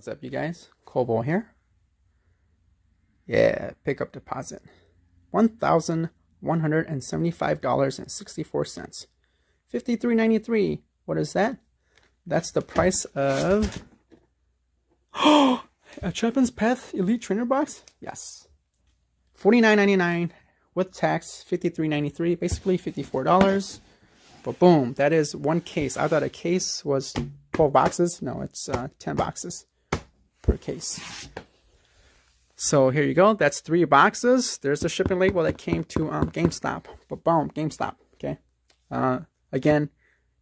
What's up, you guys? Kobo here. Yeah, pickup deposit. $1,175.64. $53.93. What is that? That's the price of a Champions Path Elite Trainer box? Yes. $49.99 with tax, $53.93, basically $54. But boom, that is one case. I thought a case was 12 boxes. No, it's 10 boxes per case. So here you go. That's 3 boxes. There's the shipping label that came to GameStop. But boom, GameStop. Okay. Again,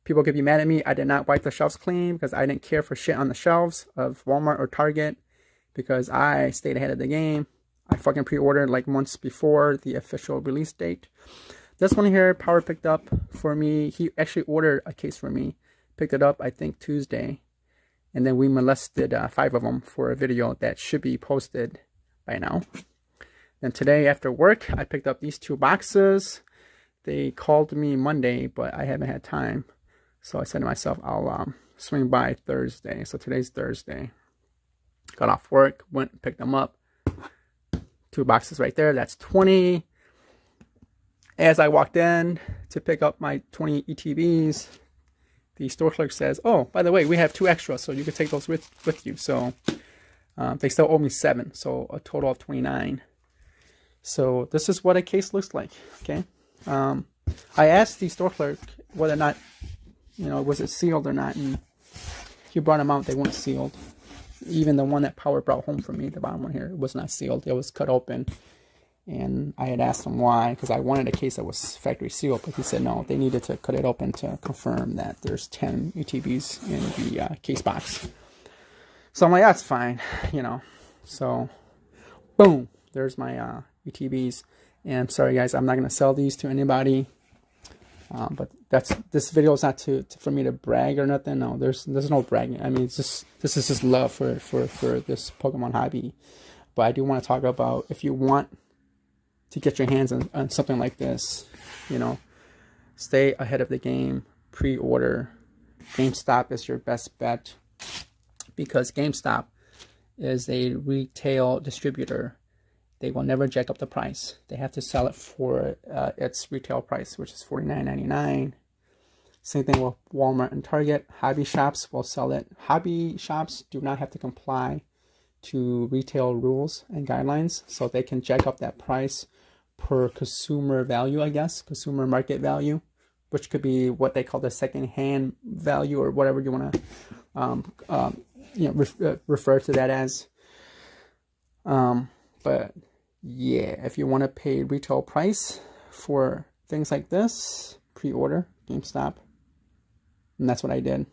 people could be mad at me. I did not wipe the shelves clean because I didn't care for shit on the shelves of Walmart or Target because I stayed ahead of the game. I fucking pre-ordered like months before the official release date. This one here, Power picked up for me. He actually ordered a case for me. Picked it up, I think, Tuesday. And then we molested 5 of them for a video that should be posted by now. Then today after work, I picked up these 2 boxes. They called me Monday, but I haven't had time. So I said to myself, I'll swing by Thursday. So today's Thursday. Got off work, went and picked them up. 2 boxes right there. That's 20. As I walked in to pick up my 20 ETBs, the store clerk says, oh, by the way, we have 2 extras, so you can take those with you. So they still owe me 7, so a total of 29. So this is what a case looks like, okay? I asked the store clerk whether or not, was it sealed or not, and he brought them out. They weren't sealed. Even the one that Power brought home for me, the bottom one here, it was not sealed. It was cut open. And I had asked him why, because I wanted a case that was factory sealed, but he said no, they needed to cut it open to confirm that there's 10 ETBs in the case box. So I'm like, that's fine, So, boom, there's my ETBs. And I'm sorry, guys, I'm not going to sell these to anybody. But this video is not for me to brag or nothing. No, there's no bragging. I mean, this is just love for this Pokemon hobby. But I do want to talk about, if you want to get your hands on something like this, stay ahead of the game, pre-order. GameStop is your best bet because GameStop is a retail distributor. They will never jack up the price. They have to sell it for its retail price, which is $49.99. Same thing with Walmart and Target. Hobby shops will sell it. Hobby shops do not have to comply to retail rules and guidelines, so they can jack up that price per consumer value, I guess, consumer market value, which could be what they call the second-hand value or whatever you want to refer to that as. But yeah, if you want to pay retail price for things like this, pre-order GameStop, and that's what I did.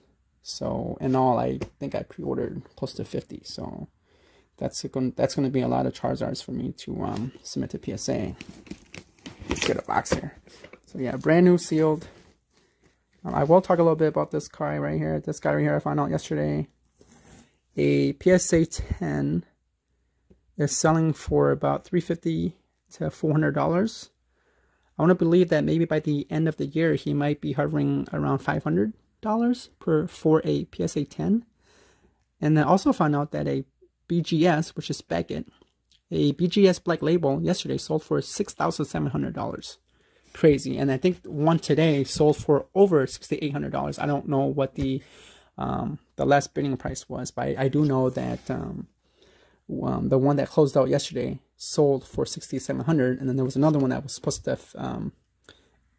So in all, I think I pre-ordered close to 50. So that's going to be a lot of Charizards for me to submit to PSA. Let's get a box here. So yeah, brand new sealed. I will talk a little bit about this guy right here. This guy right here I found out yesterday. A PSA 10 is selling for about $350 to $400. I want to believe that maybe by the end of the year he might be hovering around $500 for a PSA 10. And I also found out that a BGS, which is Beckett, a BGS Black Label yesterday sold for $6,700. Crazy. And I think one today sold for over $6,800. I don't know what the last bidding price was, but I do know that the one that closed out yesterday sold for $6,700, and then there was another one that was supposed to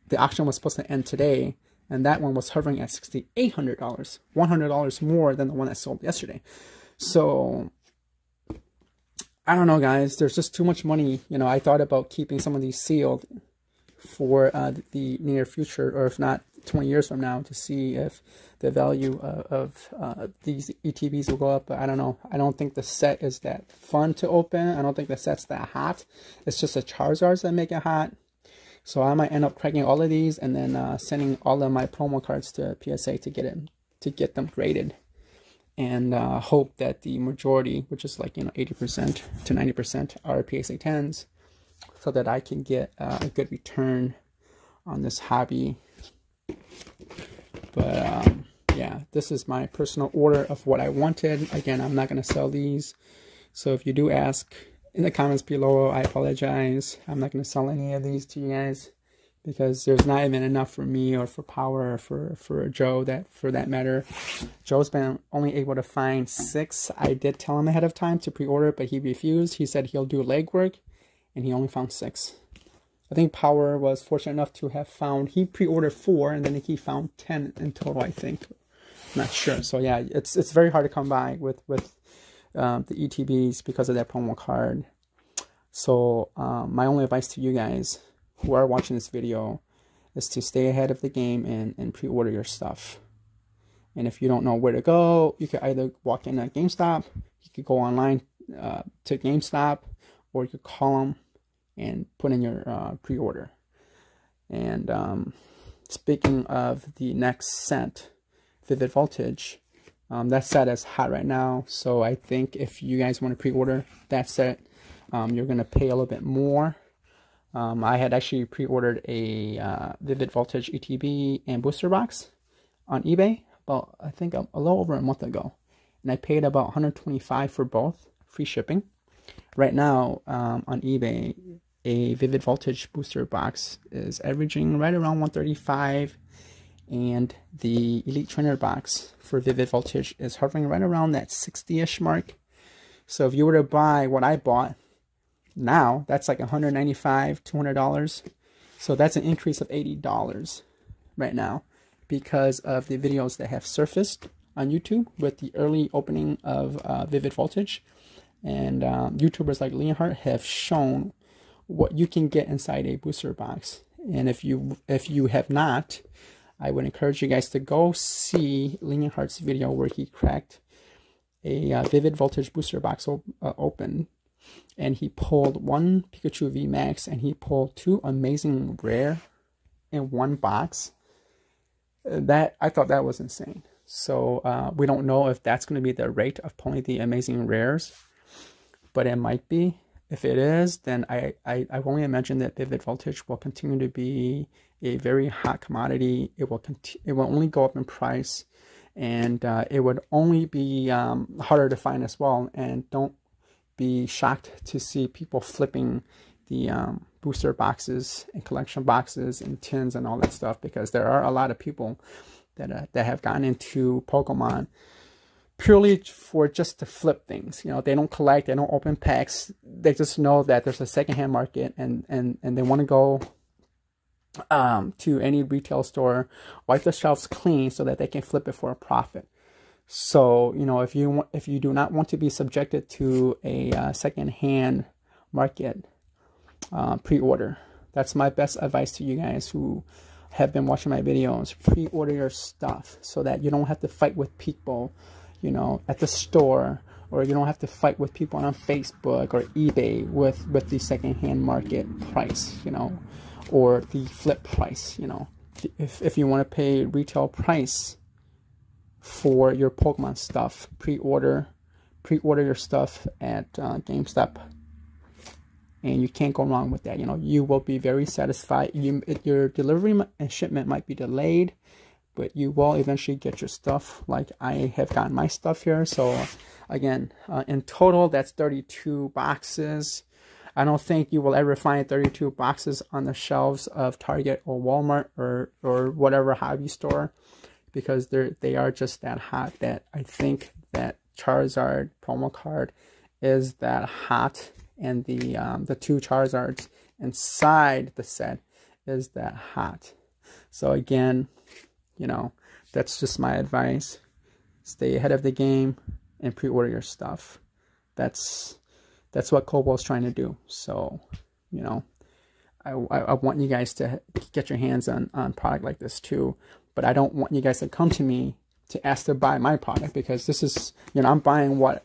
the auction was supposed to end today, and that one was hovering at $6,800, $100 more than the one that sold yesterday. So I don't know, guys. There's just too much money. I thought about keeping some of these sealed for the near future, or if not 20 years from now, to see if the value of these ETBs will go up. But I don't know. I don't think the set is that fun to open. I don't think the set's that hot. It's just the Charizards that make it hot. So I might end up cracking all of these and then sending all of my promo cards to PSA to get them graded, and hope that the majority, which is like 80% to 90%, are PSA 10s, so that I can get a good return on this hobby. But yeah, this is my personal order of what I wanted. Again, I'm not going to sell these. So if you do ask in the comments below, I apologize. I'm not going to sell any of these to you guys because there's not even enough for me or for Power or for Joe, that for that matter. Joe's been only able to find 6. I did tell him ahead of time to pre-order, but he refused. He said he'll do legwork, and he only found 6. I think Power was fortunate enough to have found, he pre-ordered 4, and then he found 10 in total, I think. I'm not sure. So yeah, it's very hard to come by with the ETBs because of that promo card. So my only advice to you guys who are watching this video is to stay ahead of the game and pre-order your stuff. And if you don't know where to go, you could either walk in at GameStop, you could go online to GameStop, or you could call them and put in your pre-order. And speaking of the next set, Vivid Voltage, that set is hot right now. So I think if you guys want to pre-order that set, you're going to pay a little bit more. I had actually pre-ordered a Vivid Voltage ETB and booster box on eBay about, I think, a little over a month ago. And I paid about $125 for both, free shipping. Right now, on eBay, a Vivid Voltage booster box is averaging right around $135, and the Elite Trainer box for Vivid Voltage is hovering right around that 60-ish mark. So if you were to buy what I bought now, that's like $195, $200. So that's an increase of $80 right now because of the videos that have surfaced on YouTube with the early opening of Vivid Voltage. And YouTubers like Leonhardt have shown what you can get inside a booster box. And if you have not, I would encourage you guys to go see Leonhardt's video where he cracked a Vivid Voltage booster box open. And he pulled 1 Pikachu VMAX and he pulled 2 Amazing Rare in one box. That, I thought that was insane. So we don't know if that's going to be the rate of pulling the Amazing Rares, but it might be. If it is, then I only imagine that Vivid Voltage will continue to be a very hot commodity. It will only go up in price, and it would only be harder to find as well. And don't be shocked to see people flipping the booster boxes and collection boxes and tins and all that stuff, because there are a lot of people that have gotten into Pokemon purely for just to flip things. You know, they don't collect, they don't open packs. They just know that there's a secondhand market, and they want to go to any retail store, wipe the shelves clean so that they can flip it for a profit. So, you know, if you do not want to be subjected to a secondhand market, pre-order. That's my best advice to you guys who have been watching my videos. Pre-order your stuff so that you don't have to fight with people, you know, at the store, or you don't have to fight with people on Facebook or eBay with the secondhand market price, you know, or the flip price. You know, if you want to pay retail price for your Pokemon stuff, pre-order your stuff at GameStop, and you can't go wrong with that. You know, you will be very satisfied. Your delivery and shipment might be delayed, but you will eventually get your stuff, like I have gotten my stuff here. So again, in total, that's 32 boxes. I don't think you will ever find 32 boxes on the shelves of Target or Walmart or whatever hobby store, because they are just that hot. That I think that Charizard promo card is that hot, and the 2 Charizards inside the set is that hot. So again, you know, that's just my advice. Stay ahead of the game and pre-order your stuff. That's what Kobo's trying to do. So, you know, I want you guys to get your hands on product like this too. But I don't want you guys to come to me to ask to buy my product, because this is, you know, I'm buying what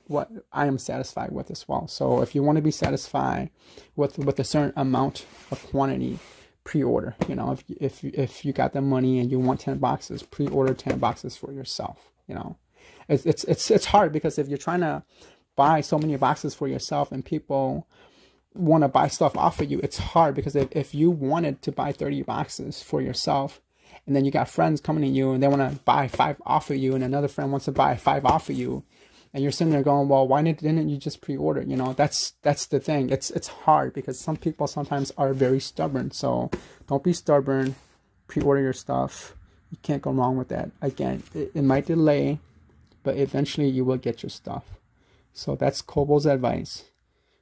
I am satisfied with as well. So if you want to be satisfied with a certain amount of quantity, pre-order. You know, if you got the money and you want 10 boxes, pre-order 10 boxes for yourself. You know, it's hard, because if you're trying to buy so many boxes for yourself and people want to buy stuff off of you, it's hard, because if you wanted to buy 30 boxes for yourself and then you got friends coming to you and they want to buy 5 off of you, and another friend wants to buy 5 off of you, and you're sitting there going, well, why didn't you just pre-order? You know, that's the thing. It's hard because some people sometimes are very stubborn. So don't be stubborn. Pre-order your stuff. You can't go wrong with that. Again, it might delay, but eventually you will get your stuff. So that's Kobo's advice.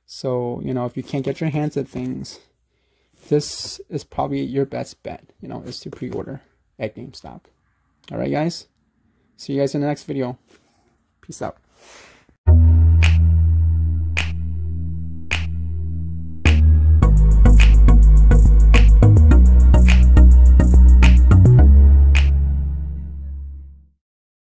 So, you know, if you can't get your hands at things, this is probably your best bet, you know, is to pre-order at GameStop. All right, guys. See you guys in the next video. Peace out.